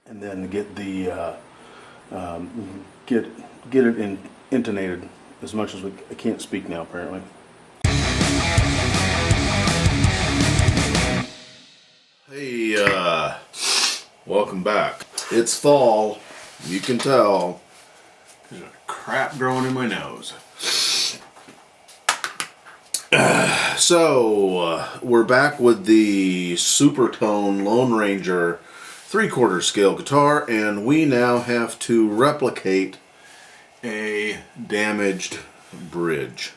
and then get the get it intonated as much as I can't speak now apparently. Hey, welcome back. It's fall. You can tell. There's a crap growing in my nose. So, we're back with the SUPERTONE Lone Ranger 3/4 scale guitar, and we now have to replicate a damaged bridge.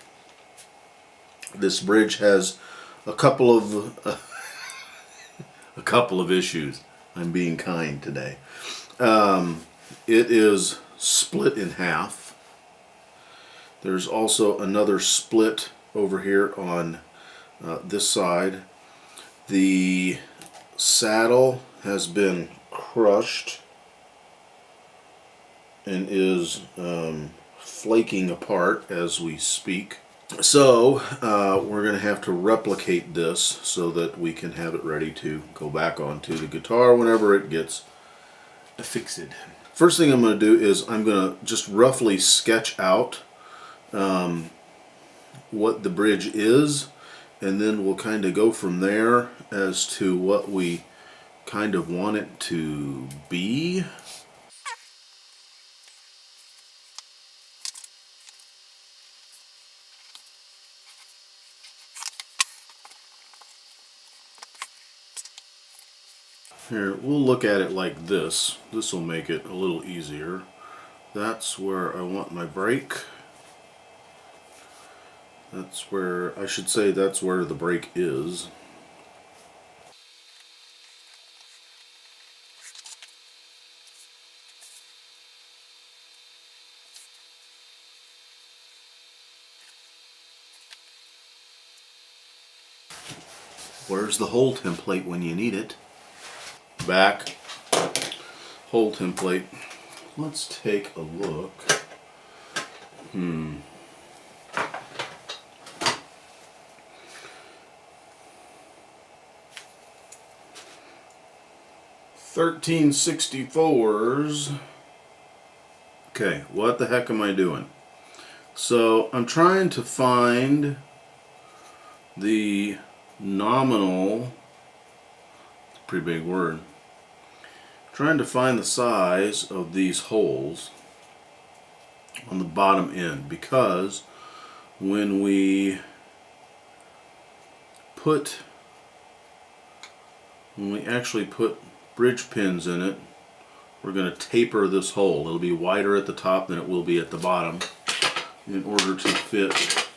This bridge has a couple of issues. I'm being kind today. It is split in half. There's also another split over here on this side. The saddle has been crushed and is flaking apart as we speak. So we're going to have to replicate this so that we can have it ready to go back onto the guitar whenever it gets affixed. First thing I'm going to do is I'm going to just roughly sketch out what the bridge is, and then we'll kind of go from there as to what we kind of want it to be. Here, we'll look at it like this. This will make it a little easier. That's where I want my break. That's where, I should say that's where the break is. Where's the hole template when you need it? Back. Hole template. Let's take a look. 1364s. Okay, what the heck am I doing? So I'm trying to find the nominal, pretty big word, trying to find the size of these holes on the bottom end, because when we actually put bridge pins in it, we're going to taper this hole. It'll be wider at the top than it will be at the bottom in order to fit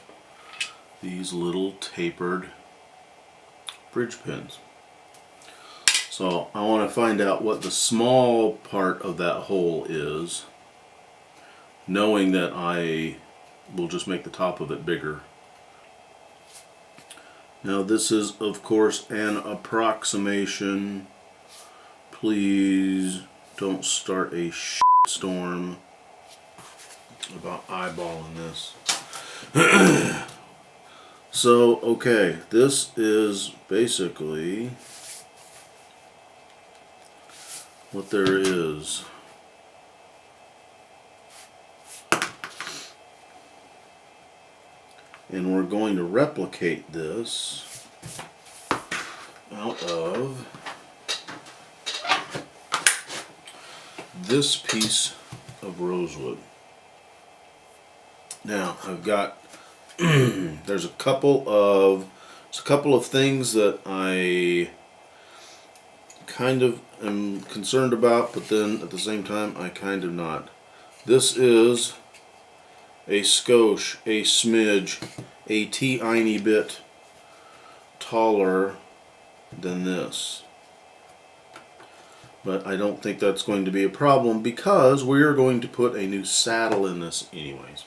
these little tapered bridge pins. So I want to find out what the small part of that hole is, knowing that I will just make the top of it bigger. Now this is of course an approximation. Please don't start a storm about eyeballing this. So, okay, this is basically what there is. And we're going to replicate this out of this piece of rosewood. Now I've got there's a couple of things that I kind of am concerned about, but then at the same time I kind of not. This is a skosh, a smidge, a teeny bit taller than this. But I don't think that's going to be a problem because we are going to put a new saddle in this anyways.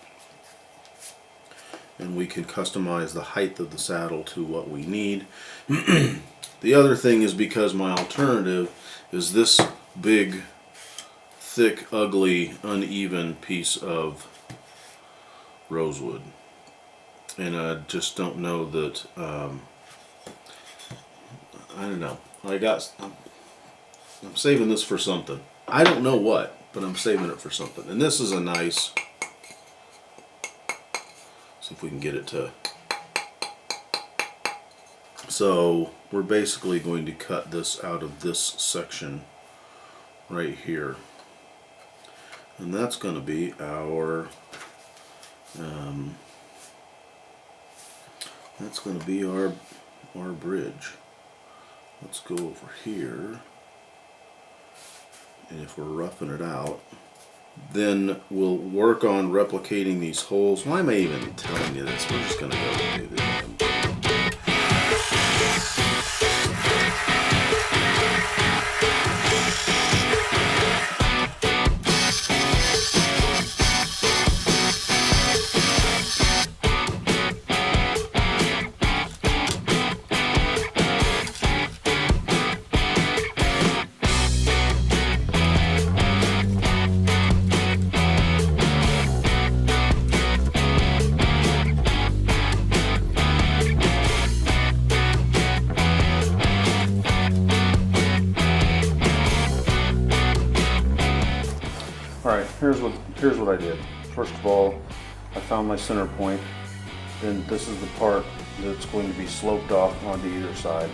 And we can customize the height of the saddle to what we need. The other thing is because my alternative is this big, thick, ugly, uneven piece of rosewood. And I just don't know that, I don't know. I'm saving this for something. I don't know what, but I'm saving it for something. And this is a nice, see if we can get it to, so we're basically going to cut this out of this section right here. And that's going to be our, our bridge. Let's go over here, and if we're roughing it out, then we'll work on replicating these holes. Why am I even telling you this? We're just going to go and do this. Alright, here's what I did. First of all, I found my center point. Then this is the part that's going to be sloped off onto either side.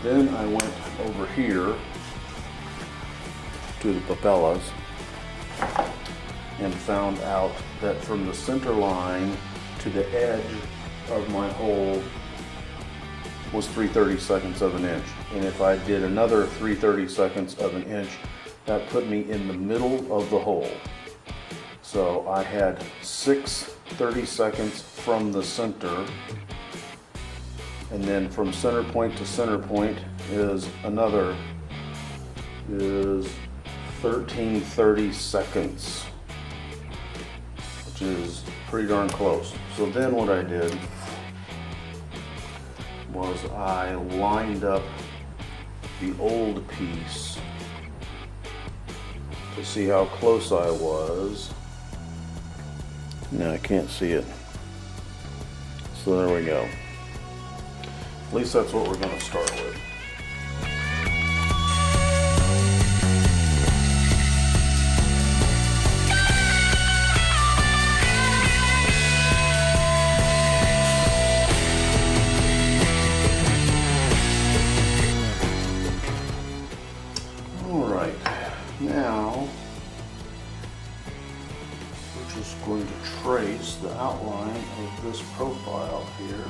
Then I went over here to the papellas and found out that from the center line to the edge of my hole was 3/32 of an inch. And if I did another 3/32 of an inch, that put me in the middle of the hole. So I had 6/32 from the center, and then from center point to center point is another 13/32, which is pretty darn close. So then what I did was I lined up the old piece to see how close I was. No, I can't see it. So there we go. At least that's what we're going to start with. Now, we're just going to trace the outline of this profile here.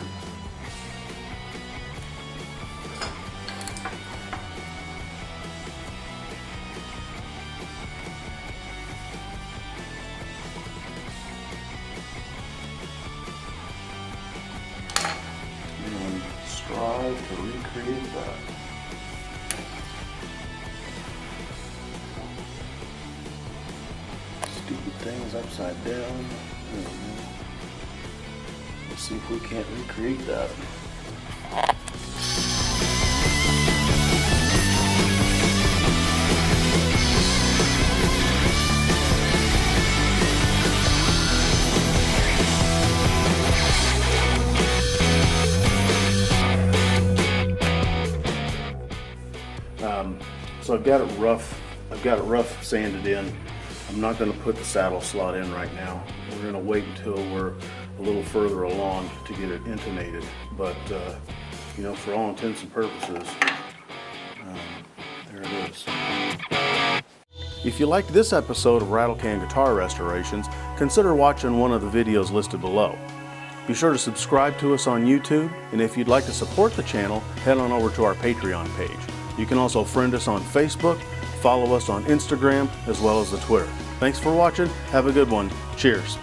And strive to recreate that. Stupid things upside down. Let's see if we can't recreate that. So I've got it rough sanded in. I'm not going to put the saddle slot in right now. We're going to wait until we're a little further along to get it intonated. But, you know, for all intents and purposes, there it is. If you liked this episode of Rattlecan Guitar Restorations, consider watching one of the videos listed below. Be sure to subscribe to us on YouTube, and if you'd like to support the channel, head on over to our Patreon page. You can also friend us on Facebook, follow us on Instagram, as well as the Twitter. Thanks for watching. Have a good one. Cheers.